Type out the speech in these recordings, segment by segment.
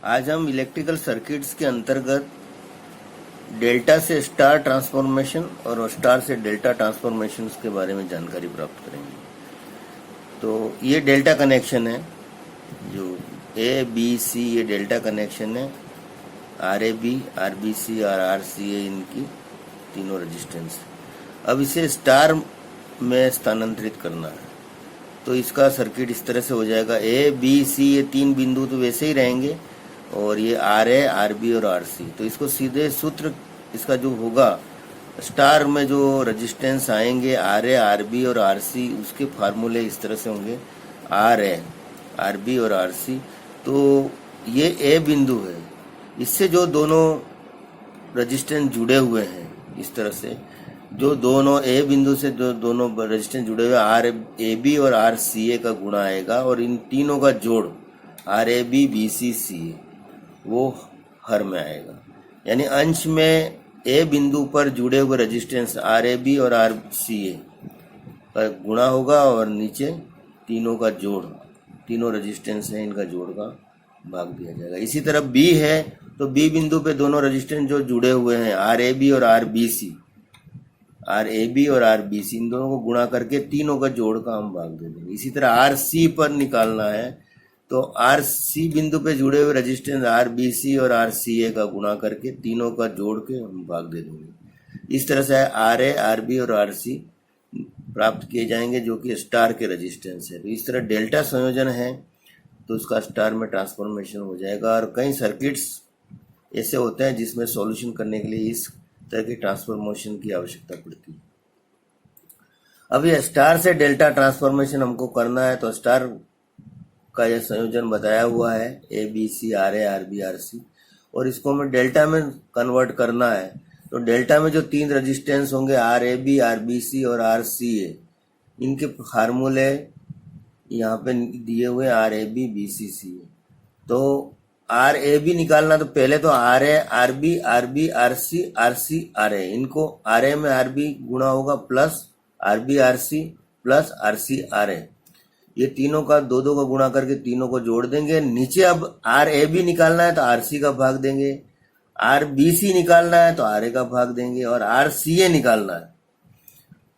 आज हम electrical circuits के अंतर्गत डेल्टा से स्टार ट्रांसफॉर्मेशन और स्टार से डेल्टा ट्रांसफॉर्मेशन के बारे में जानकारी प्राप्त करेंगे। तो ये डेल्टा कनेक्शन है, जो ए बी सी ये डेल्टा कनेक्शन है। R A B, R B C और आर सी ए इनकी तीनों रेजिस्टेंस। अब इसे स्टार में स्थानांतरित करना है, तो इसका सर्किट इस तरह से हो जाएगा। ए बी सी ये तीन बिंदु तो वैसे ही रहेंगे, और ये आर ए, आर बी और आर सी। तो इसको सीधे सूत्र इसका जो होगा, स्टार में जो रेजिस्टेंस आएंगे आर ए, आर बी और आर सी, उसके फार्मूले इस तरह से होंगे। आर ए, आर बी और आर सी, तो ये ए बिंदु है, इससे जो दोनों रेजिस्टेंस जुड़े हुए हैं इस तरह से, जो दोनों ए बिंदु से जो दोनों रेजिस्टेंस जुड़े हुए आर ए बी और आर सी ए का गुणा आएगा, और इन तीनों का जोड़ R A B, B C, C A वो हर में आएगा। यानी अंश में ए बिंदु पर जुड़े हुए रेजिस्टेंस आर ए बी और आर सी ए का गुणा होगा, और नीचे तीनों का जोड़, तीनों रेजिस्टेंस है इनका जोड़ का भाग दिया जाएगा। इसी तरह बी है, तो बी बिंदु पे दोनों रेजिस्टेंस जो जुड़े हुए हैं आर ए बी और R B C, R A B और आर बी सी, इन दोनों को गुणा करके तीनों का जोड़ का हम भाग दे देंगे। इसी तरह आर सी पर निकालना है, तो आर सी बिंदु पे जुड़े हुए रेजिस्टेंस आर बी सी और आर सी ए का गुणा करके तीनों का जोड़ के हम भाग दे देंगे। इस तरह से आर ए, आर बी और आर सी प्राप्त किए जाएंगे, जो कि स्टार के रेजिस्टेंस है। तो इस तरह डेल्टा संयोजन है, तो उसका स्टार में ट्रांसफॉर्मेशन हो जाएगा। और कई सर्किट्स ऐसे होते हैं जिसमें सॉल्यूशन करने के लिए इस तरह की ट्रांसफॉर्मेशन की आवश्यकता पड़ती है। अब ये स्टार से डेल्टा ट्रांसफॉर्मेशन हमको करना है, तो स्टार का यह संयोजन बताया हुआ है, A B C, R A, R B, R C, और इसको हमें डेल्टा में कन्वर्ट करना है। तो डेल्टा में जो तीन रेजिस्टेंस होंगे R A B, R B C और आर सी ए, इनके फार्मूले यहाँ पे दिए हुए R A B, B C, C A. तो आर ए बी निकालना, तो पहले तो R A, R B, R B, R C, R C, R A, इनको आर ए में आर बी गुणा होगा plus R B, R C plus R C, R A, ये तीनों का दो दो का गुणा करके तीनों को जोड़ देंगे। नीचे अब आर ए बी निकालना है तो आर सी का भाग देंगे, आर बी सी निकालना है तो आर ए का भाग देंगे, और आर सी ए निकालना है,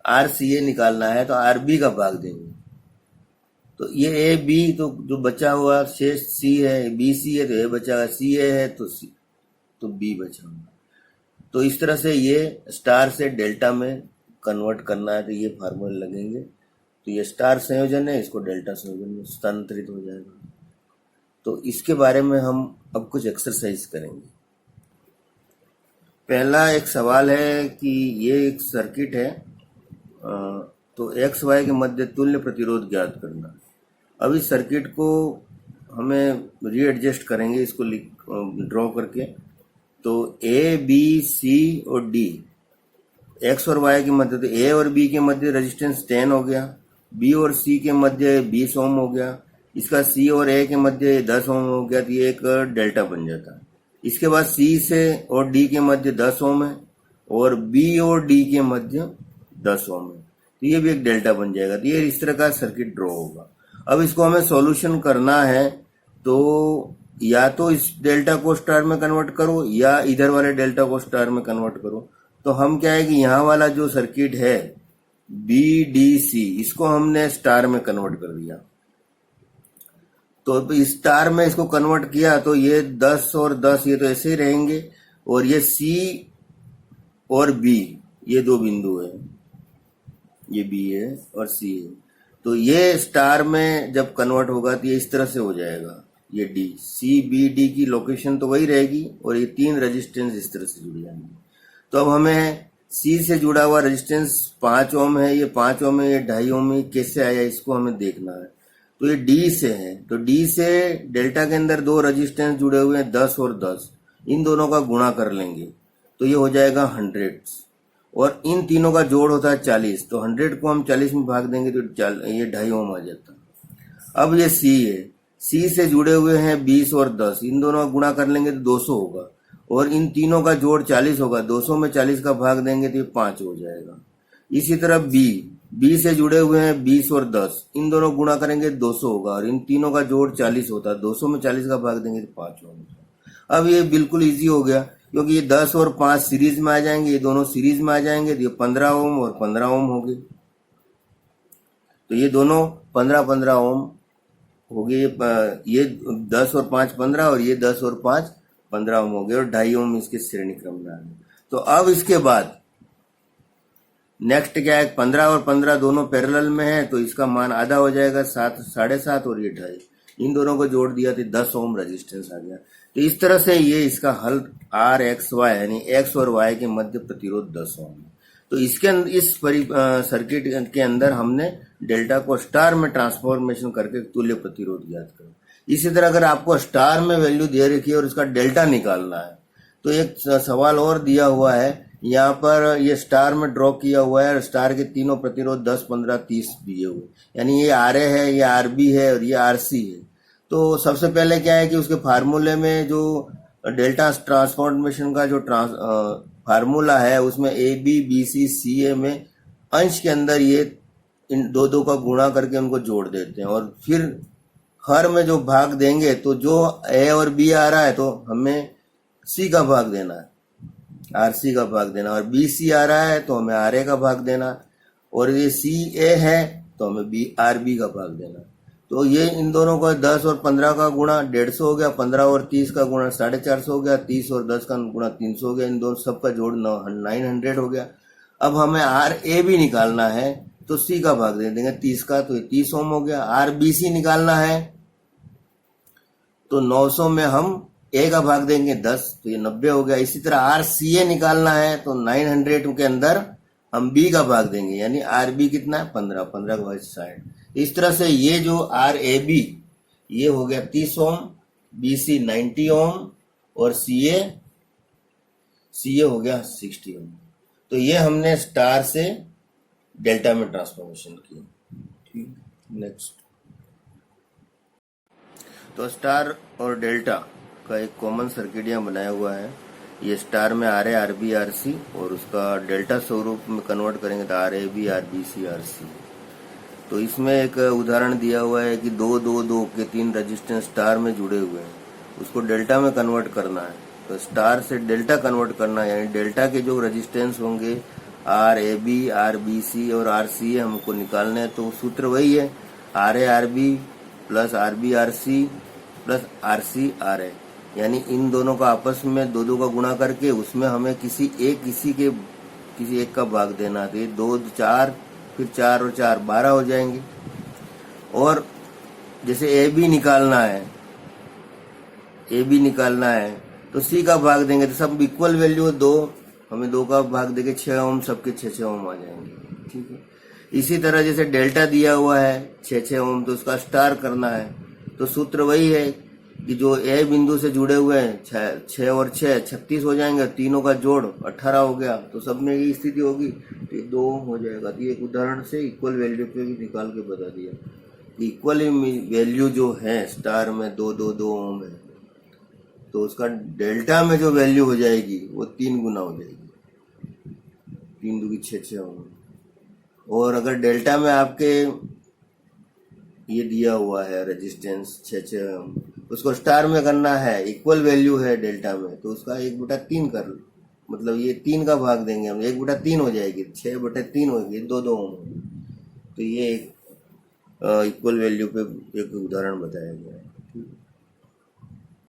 आर सी ए निकालना है तो आर बी का भाग देंगे। तो ये ए बी, तो जो बचा हुआ शेष सी है, बी सी है तो ए बचा, सी ए है तो सी, तो बी बचा हुआ। तो इस तरह से ये स्टार से डेल्टा में कन्वर्ट करना है, तो ये फार्मूले लगेंगे। तो ये स्टार संयोजन है, इसको डेल्टा संयोजन में स्थानांतरित हो जाएगा। तो इसके बारे में हम अब कुछ एक्सरसाइज करेंगे। पहला एक सवाल है कि ये एक सर्किट है, तो एक्स वाई के मध्य तुल्य प्रतिरोध ज्ञात करना। अब इस सर्किट को हमें रीएडजस्ट करेंगे, इसको ड्रॉ करके। तो ए बी सी और डी, एक्स और वाई के मध्य, तो ए और बी के मध्य रेजिस्टेंस 10 हो गया, बी और सी के मध्य 20 ओम हो गया, इसका सी और ए के मध्य 10 ओम हो गया, तो ये एक डेल्टा बन जाता है। इसके बाद सी से और डी के मध्य 10 ओम है, और बी और डी के मध्य 10 ओम है, तो ये भी एक डेल्टा बन जाएगा। तो ये इस तरह का सर्किट ड्रॉ होगा। अब इसको हमें सॉल्यूशन करना है, तो या तो इस डेल्टा को स्टार में कन्वर्ट करो, या इधर वाले डेल्टा को स्टार में कन्वर्ट करो। तो हम क्या है कि यहाँ वाला जो सर्किट है बी डी सी, इसको हमने स्टार में कन्वर्ट कर दिया। तो इस स्टार में इसको कन्वर्ट किया, तो ये 10 और 10 ये तो ऐसे ही रहेंगे, और ये सी और बी ये दो बिंदु है, ये बी है और सी है। तो ये स्टार में जब कन्वर्ट होगा तो ये इस तरह से हो जाएगा। ये डी, सी बी डी की लोकेशन तो वही रहेगी, और ये तीन रेजिस्टेंस इस तरह से जुड़ जाएंगे। तो अब हमें सी से जुड़ा हुआ रेजिस्टेंस 5 ओम है, ये 5 ओम है, ये 2.5 ओम है, कैसे आया इसको हमें देखना है। तो ये डी से है, तो डी से डेल्टा के अंदर दो रेजिस्टेंस जुड़े हुए हैं 10 और 10, इन दोनों का गुणा कर लेंगे, तो ये हो जाएगा 100, और इन तीनों का जोड़ होता है 40, तो 100 को हम 40 में भाग देंगे तो ये 2.5 ओम आ जाता है। अब ये सी है, सी से जुड़े हुए हैं 20 और 10, इन दोनों का गुणा कर लेंगे तो 200 होगा, और इन तीनों का जोड़ 40 होगा, 200 में 40 का भाग देंगे तो ये 5 हो जाएगा। इसी तरह बी, बी से जुड़े हुए हैं 20 और 10, इन दोनों गुणा करेंगे 200 होगा और इन तीनों का जोड़ 40 होता है। 200 में 40 का भाग देंगे तो 5 होगा। अब ये बिल्कुल इजी हो गया क्योंकि ये 10 और 5 सीरीज में आ जाएंगे, ये दोनों सीरीज में आ जाएंगे तो ये 15 ओम और 15 ओम हो गए। तो ये दोनों 15-15 ओम हो गए। ये 10 और 5 15 और ये 10 और 5 15 ओम हो गए और 2.5 ओम इसके श्रेणी क्रम में आ गए। तो अब इसके बाद नेक्स्ट क्या है, 15 और 15 दोनों पैरेलल में है तो इसका मान आधा हो जाएगा 7, 7.5 और ये 2.5, इन दोनों को जोड़ दिया तो 10 ओम रेजिस्टेंस आ गया। तो इस तरह से ये इसका हल आर एक्स वाई यानी एक्स और वाई के मध्य प्रतिरोध 10 ओम है। तो इसके इस सर्किट के अंदर हमने डेल्टा को स्टार में ट्रांसफॉर्मेशन करके तुल्य प्रतिरोध ज्ञात करा। इसी तरह अगर आपको स्टार में वैल्यू दे रखी है और इसका डेल्टा निकालना है तो एक सवाल और दिया हुआ है, यहाँ पर ये स्टार में ड्रॉ किया हुआ है, स्टार के तीनों प्रतिरोध 10, 15, 30 दिए हुए, यानी ये आर ए है, ये आर बी है और ये आर सी है। तो सबसे पहले क्या है कि उसके फार्मूले में जो डेल्टा ट्रांसफॉर्मेशन का जो फार्मूला है उसमें ए बी बी सी सी ए में अंश के अंदर ये इन दो का गुणा करके उनको जोड़ देते हैं और फिर हर में जो भाग देंगे तो जो ए और बी आ रहा है तो हमें सी का भाग देना है, आर सी का भाग देना, और बी सी आ रहा है तो हमें आर ए का भाग देना, और ये सी ए है तो हमें बी आर बी का भाग देना। तो ये इन दोनों का 10 और 15 का गुणा 150 हो गया, 15 और 30 का गुणा 450 हो गया, 30 और 10 का गुणा 300 हो गया, इन दोनों सबका जोड़ 900 हो गया। अब हमें आर ए भी निकालना है तो सी का भाग दे देंगे 30 का, तो ये 30 ओम हो गया। आर बी सी निकालना है तो 900 में हम ए का भाग देंगे 10, तो ये 90 हो गया। इसी तरह आर सी ए निकालना है तो 900 के अंदर हम बी का भाग देंगे, यानी आर बी कितना है 15, 15 का भाग 60। इस तरह से ये जो आर ए बी ये हो गया 30 ओम, बी सी 90 ओम और सी ए हो गया 60 ओम। तो ये हमने स्टार से डेल्टा में ट्रांसफॉर्मेशन की। ठीक, नेक्स्ट। तो स्टार और डेल्टा का एक कॉमन सर्किट यहाँ बनाया हुआ है। ये स्टार में R A R B R C और उसका डेल्टा स्वरूप में कन्वर्ट करेंगे तो R A B R B C R C. तो इसमें एक उदाहरण दिया हुआ है कि 2 के 3 रेजिस्टेंस स्टार में जुड़े हुए हैं, उसको डेल्टा में कन्वर्ट करना है। तो स्टार से डेल्टा कन्वर्ट करना है, यानी डेल्टा के जो रेजिस्टेंस होंगे R A B R B C और आर सी ए हमको निकालने हैं। तो सूत्र वही है, R A R B plus R B R C plus R C R A, यानी इन दोनों का आपस में 2 का गुणा करके उसमें हमें किसी एक का भाग देना। तो ये 2 4 फिर 4 और 4 12 हो जाएंगे। और जैसे ए बी निकालना है तो सी का भाग देंगे तो सब इक्वल वैल्यू 2, हमें 2 का भाग देंगे 6 ओम, सबके 6 ओम आ जाएंगे। ठीक है। इसी तरह जैसे डेल्टा दिया हुआ है 6 ओम, तो उसका स्टार करना है तो सूत्र वही है कि जो ए बिंदु से जुड़े हुए हैं 6 और 6 36 हो जाएंगे, तीनों का जोड़ 18 हो गया। तो सब में ये स्थिति होगी तो 2 हो जाएगा। तो ये एक उदाहरण से इक्वल वैल्यू पे भी निकाल के बता दिया कि इक्वल वैल्यू जो है स्टार में 2 ओम है तो उसका डेल्टा में जो वैल्यू हो जाएगी वो 3 गुना हो जाएगी, 3 दूनी 6 ओम। और अगर डेल्टा में आपके ये दिया हुआ है रेजिस्टेंस 6 ओम, उसको स्टार में करना है, इक्वल वैल्यू है डेल्टा में, तो उसका 1/3 कर, मतलब ये 3 का भाग देंगे हम, 1/3 हो जाएगी, 6/3 होगी, 2 ओम। तो ये एक इक्वल वैल्यू पे एक उदाहरण बताया गया है।